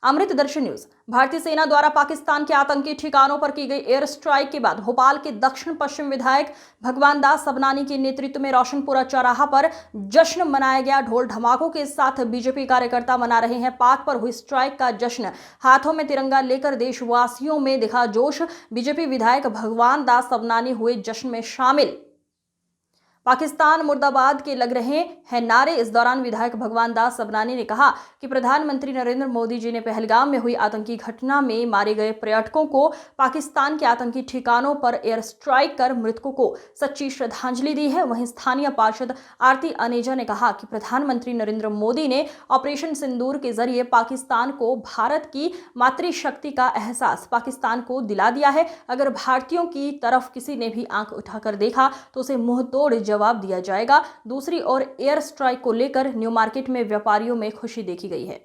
अमृत दर्शन news. भारतीय सेना द्वारा पाकिस्तान के आतंकी ठिकानों पर की गई एयर स्ट्राइक के बाद भोपाल के दक्षिण पश्चिम विधायक भगवान दास सबनानी के नेतृत्व में रोशनपुरा चौराहा पर जश्न मनाया गया। ढोल धमाकों के साथ बीजेपी कार्यकर्ता मना रहे हैं पाक पर हुई स्ट्राइक का जश्न। हाथों में तिरंगा लेकर देशवासियों में दिखा जोश। बीजेपी विधायक भगवान दास सबनानी हुए जश्न में शामिल। पाकिस्तान मुर्दाबाद के लग रहे हैं नारे। इस दौरान विधायक भगवान दास सबनानी ने कहा कि प्रधानमंत्री नरेंद्र मोदी जी ने पहलगाम में हुई आतंकी घटना में मारे गए पर्यटकों को पाकिस्तान के आतंकी ठिकानों पर एयर स्ट्राइक कर मृतकों को सच्ची श्रद्धांजलि दी है। वहीं स्थानीय पार्षद आरती अनेजा ने कहा कि प्रधानमंत्री नरेंद्र मोदी ने ऑपरेशन सिंदूर के जरिए पाकिस्तान को भारत की मातृशक्ति का एहसास पाकिस्तान को दिला दिया है। अगर भारतीयों की तरफ किसी ने भी आंख उठाकर देखा तो उसे मुंह तोड़ जवाब दिया जाएगा। दूसरी ओर एयर स्ट्राइक को लेकर न्यू मार्केट में व्यापारियों में खुशी देखी गई है।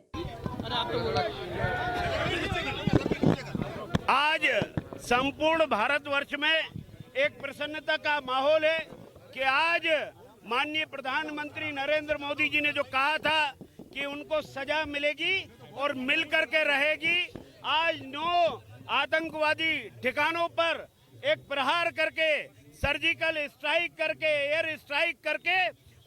आज संपूर्ण भारतवर्ष में एक प्रसन्नता का माहौल है कि आज माननीय प्रधानमंत्री नरेंद्र मोदी जी ने जो कहा था कि उनको सजा मिलेगी और मिलकर के रहेगी, आज 9 आतंकवादी ठिकानों पर एक प्रहार करके, सर्जिकल स्ट्राइक करके, एयर स्ट्राइक करके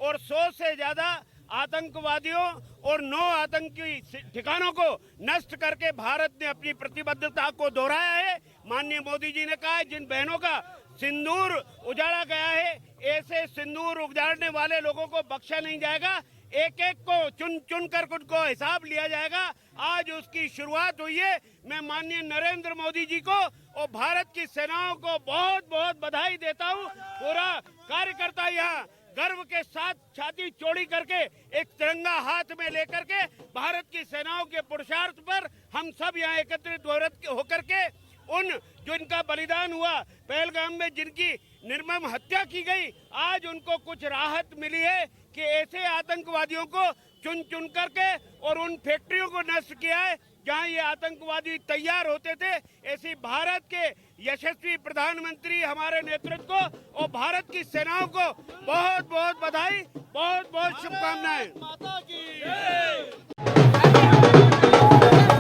और 100 से ज्यादा आतंकवादियों और 9 आतंकी ठिकानों को नष्ट करके भारत ने अपनी प्रतिबद्धता को दोहराया है। माननीय मोदी जी ने कहा जिन बहनों का सिंदूर उजाड़ा गया है, ऐसे सिंदूर उजाड़ने वाले लोगों को बख्शा नहीं जाएगा। एक एक को चुन चुन कर उनको हिसाब लिया जाएगा। आज उसकी शुरुआत हुई है। मैं माननीय नरेंद्र मोदी जी को और भारत की सेनाओं को बहुत बहुत बधाई देता हूं। पूरा कार्यकर्ता यहाँ गर्व के साथ छाती चौड़ी करके एक तिरंगा हाथ में लेकर के भारत की सेनाओं के पुरुषार्थ पर हम सब यहाँ एकत्रित होकर के उन जो इनका बलिदान हुआ, पहलगाम में जिनकी निर्मम हत्या की गई, आज उनको कुछ राहत मिली है कि ऐसे आतंकवादियों को चुन चुन करके और उन फैक्ट्रियों को नष्ट किया है जहां ये आतंकवादी तैयार होते थे। ऐसी भारत के यशस्वी प्रधानमंत्री हमारे नेतृत्व को और भारत की सेनाओं को बहुत बहुत बधाई, बहुत बहुत शुभकामनाएं।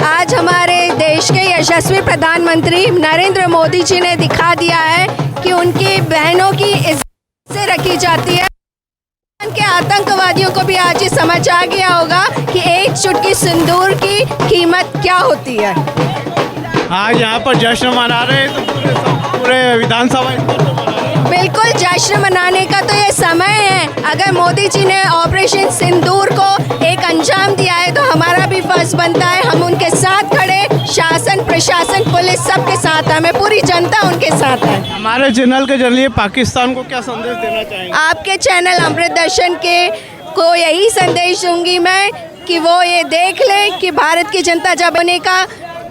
आज हमारे देश के यशस्वी प्रधानमंत्री नरेंद्र मोदी जी ने दिखा दिया है कि उनकी बहनों की इज्जत से रखी जाती है। के आतंकवादियों को भी आज ये समझ आ गया होगा कि एक चुटकी सिंदूर की कीमत क्या होती है। आज यहाँ पर जश्न मना रहे हैं तो पूरे विधानसभा बिल्कुल जश्न मनाने का तो ये समय है। अगर मोदी जी ने ऑपरेशन सिंदूर को एक अंजाम दिया है तो हमारा भी फर्ज बनता है हम उनके साथ खड़े। शासन, प्रशासन, पुलिस सबके साथ है, हमें पूरी जनता उनके साथ है। हमारे चैनल के जरिए पाकिस्तान को क्या संदेश देना चाहेंगे? आपके चैनल अमृत दर्शन के को यही संदेश दूंगी मैं कि वो ये देख लें कि भारत की जनता जब होने का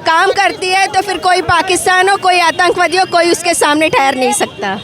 काम करती है तो फिर कोई पाकिस्तान हो, कोई आतंकवादी हो, कोई उसके सामने ठहर नहीं सकता।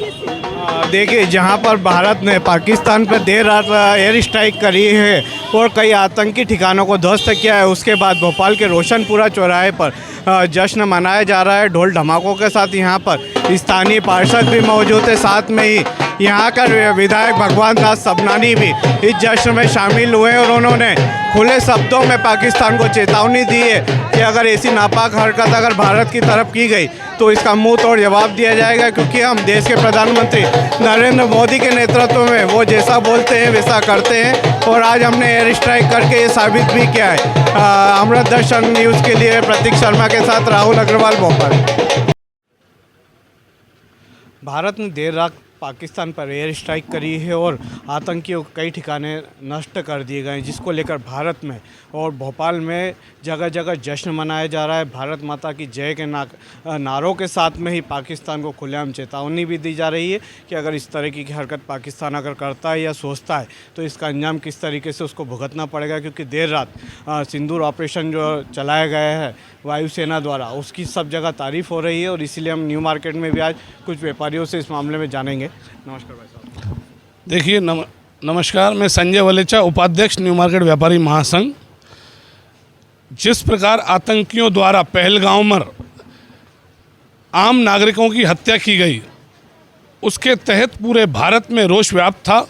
देखिए, जहां पर भारत ने पाकिस्तान पर देर रात एयर स्ट्राइक करी है और कई आतंकी ठिकानों को ध्वस्त किया है, उसके बाद भोपाल के रोशनपुरा चौराहे पर जश्न मनाया जा रहा है ढोल धमाकों के साथ। यहाँ पर स्थानीय पार्षद भी मौजूद है, साथ में ही यहाँ का विधायक भगवान दास सबनानी भी इस जश्न में शामिल हुए और उन्होंने खुले शब्दों में पाकिस्तान को चेतावनी दी है कि अगर ऐसी नापाक हरकत अगर भारत की तरफ की गई तो इसका मुंह तोड़ जवाब दिया जाएगा, क्योंकि हम देश के प्रधानमंत्री नरेंद्र मोदी के नेतृत्व में वो जैसा बोलते हैं वैसा करते हैं। और आज हमने एयर स्ट्राइक करके ये साबित भी किया है। अमृत दर्शन न्यूज़ के लिए प्रतीक शर्मा के साथ राहुल अग्रवाल, भोपाल। भारत ने देर रात पाकिस्तान पर एयर स्ट्राइक करी है और आतंकियों के कई ठिकाने नष्ट कर दिए गए हैं, जिसको लेकर भारत में और भोपाल में जगह जगह जश्न मनाया जा रहा है। भारत माता की जय के नारों के साथ में ही पाकिस्तान को खुलेआम चेतावनी भी दी जा रही है कि अगर इस तरह की हरकत पाकिस्तान अगर करता है या सोचता है तो इसका अंजाम किस तरीके से उसको भुगतना पड़ेगा। क्योंकि देर रात सिंदूर ऑपरेशन जो चलाया गया है वायुसेना द्वारा, उसकी सब जगह तारीफ़ हो रही है और इसीलिए हम न्यू मार्केट में भी आज कुछ व्यापारियों से इस मामले में जानेंगे। नमस्कार भाई साहब। देखिए, नमस्कार, मैं संजय वलेचा, उपाध्यक्ष न्यू मार्केट व्यापारी महासंघ। जिस प्रकार आतंकियों द्वारा पहलगाम में आम नागरिकों की हत्या की गई, उसके तहत पूरे भारत में रोष व्याप्त था।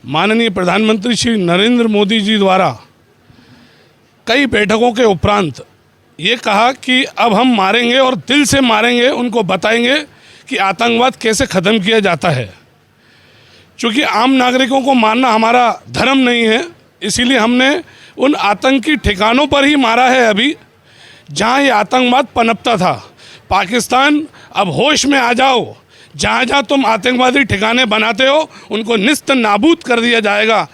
माननीय प्रधानमंत्री श्री नरेंद्र मोदी जी द्वारा कई बैठकों के उपरांत ये कहा कि अब हम मारेंगे और दिल से मारेंगे, उनको बताएंगे कि आतंकवाद कैसे ख़त्म किया जाता है। क्योंकि आम नागरिकों को मारना हमारा धर्म नहीं है, इसीलिए हमने उन आतंकी ठिकानों पर ही मारा है अभी जहाँ ये आतंकवाद पनपता था। पाकिस्तान अब होश में आ जाओ, जहाँ जहाँ तुम आतंकवादी ठिकाने बनाते हो उनको निस्त नाबूद कर दिया जाएगा।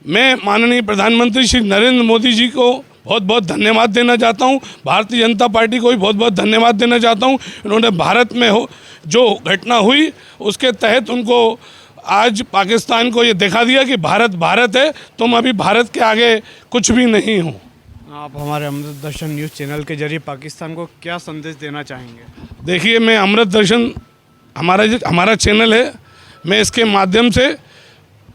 मैं माननीय प्रधानमंत्री श्री नरेंद्र मोदी जी को बहुत बहुत धन्यवाद देना चाहता हूँ, भारतीय जनता पार्टी को भी बहुत बहुत धन्यवाद देना चाहता हूँ। उन्होंने भारत में जो घटना हुई उसके तहत उनको आज पाकिस्तान को ये दिखा दिया कि भारत भारत है, तुम अभी भारत के आगे कुछ भी नहीं हो। आप हमारे अमृत दर्शन न्यूज़ चैनल के जरिए पाकिस्तान को क्या संदेश देना चाहेंगे? देखिए, मैं अमृत दर्शन हमारा चैनल है, मैं इसके माध्यम से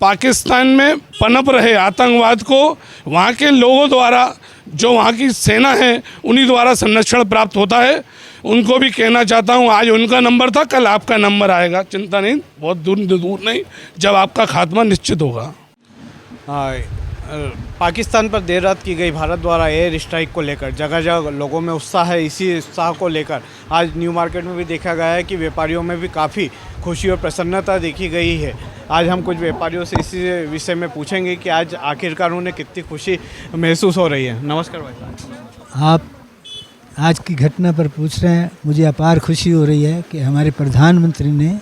पाकिस्तान में पनप रहे आतंकवाद को वहाँ के लोगों द्वारा, जो वहाँ की सेना है उन्हीं द्वारा संरक्षण प्राप्त होता है, उनको भी कहना चाहता हूँ आज उनका नंबर था, कल आपका नंबर आएगा। चिंता नहीं, बहुत दूर नहीं, जब आपका खात्मा निश्चित होगा। पाकिस्तान पर देर रात की गई भारत द्वारा एयर स्ट्राइक को लेकर जगह जगह लोगों में उत्साह है। इसी उत्साह को लेकर आज न्यू मार्केट में भी देखा गया है कि व्यापारियों में भी काफ़ी खुशी और प्रसन्नता देखी गई है। आज हम कुछ व्यापारियों से इसी विषय में पूछेंगे कि आज आखिरकार उन्हें कितनी खुशी महसूस हो रही है। नमस्कार भाई साहब। आप आज की घटना पर पूछ रहे हैं, मुझे अपार खुशी हो रही है कि हमारे प्रधानमंत्री ने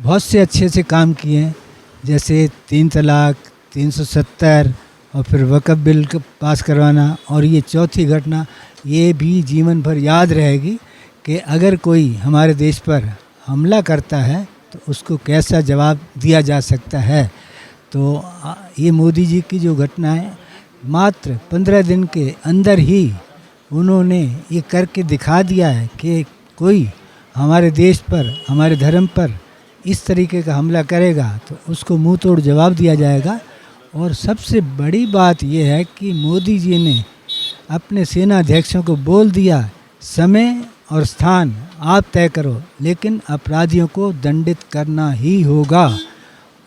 बहुत से अच्छे से काम किए हैं, जैसे 3 तलाक, 370 और फिर वक़्फ़ बिल पास करवाना, और ये चौथी घटना ये भी जीवन भर याद रहेगी कि अगर कोई हमारे देश पर हमला करता है तो उसको कैसा जवाब दिया जा सकता है। तो ये मोदी जी की जो घटना है, मात्र 15 दिन के अंदर ही उन्होंने ये करके दिखा दिया है कि कोई हमारे देश पर, हमारे धर्म पर इस तरीके का हमला करेगा तो उसको मुंह तोड़ जवाब दिया जाएगा। और सबसे बड़ी बात यह है कि मोदी जी ने अपने सेना अध्यक्षों को बोल दिया, समय और स्थान आप तय करो, लेकिन अपराधियों को दंडित करना ही होगा।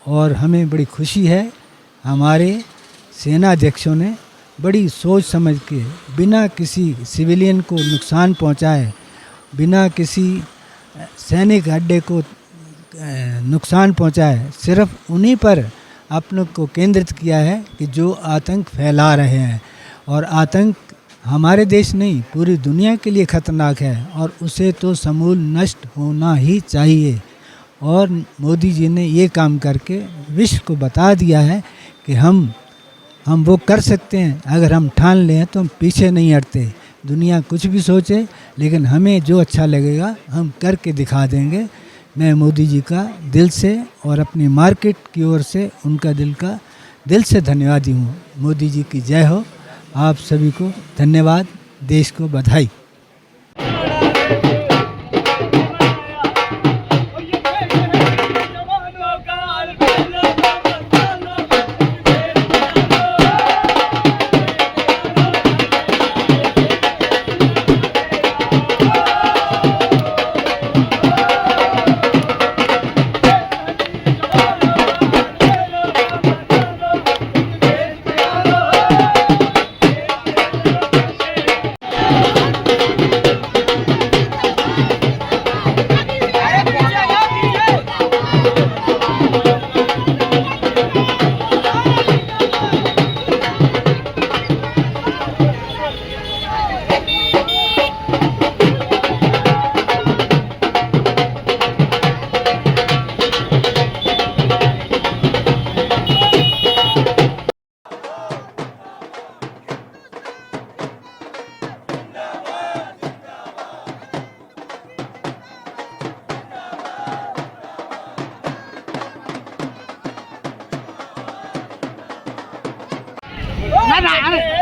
और हमें बड़ी खुशी है, हमारे सेना अध्यक्षों ने बड़ी सोच समझ के, बिना किसी सिविलियन को नुकसान पहुंचाए, बिना किसी सैनिक अड्डे को नुकसान पहुंचाए, सिर्फ उन्हीं पर अपनों को केंद्रित किया है कि जो आतंक फैला रहे हैं। और आतंक हमारे देश नहीं, पूरी दुनिया के लिए ख़तरनाक है और उसे तो समूल नष्ट होना ही चाहिए। और मोदी जी ने ये काम करके विश्व को बता दिया है कि हम वो कर सकते हैं, अगर हम ठान लें तो हम पीछे नहीं हटते। दुनिया कुछ भी सोचे, लेकिन हमें जो अच्छा लगेगा हम करके दिखा देंगे। मैं मोदी जी का दिल से और अपनी मार्केट की ओर से उनका दिल से धन्यवादी हूँ। मोदी जी की जय हो। आप सभी को धन्यवाद, देश को बधाई। ना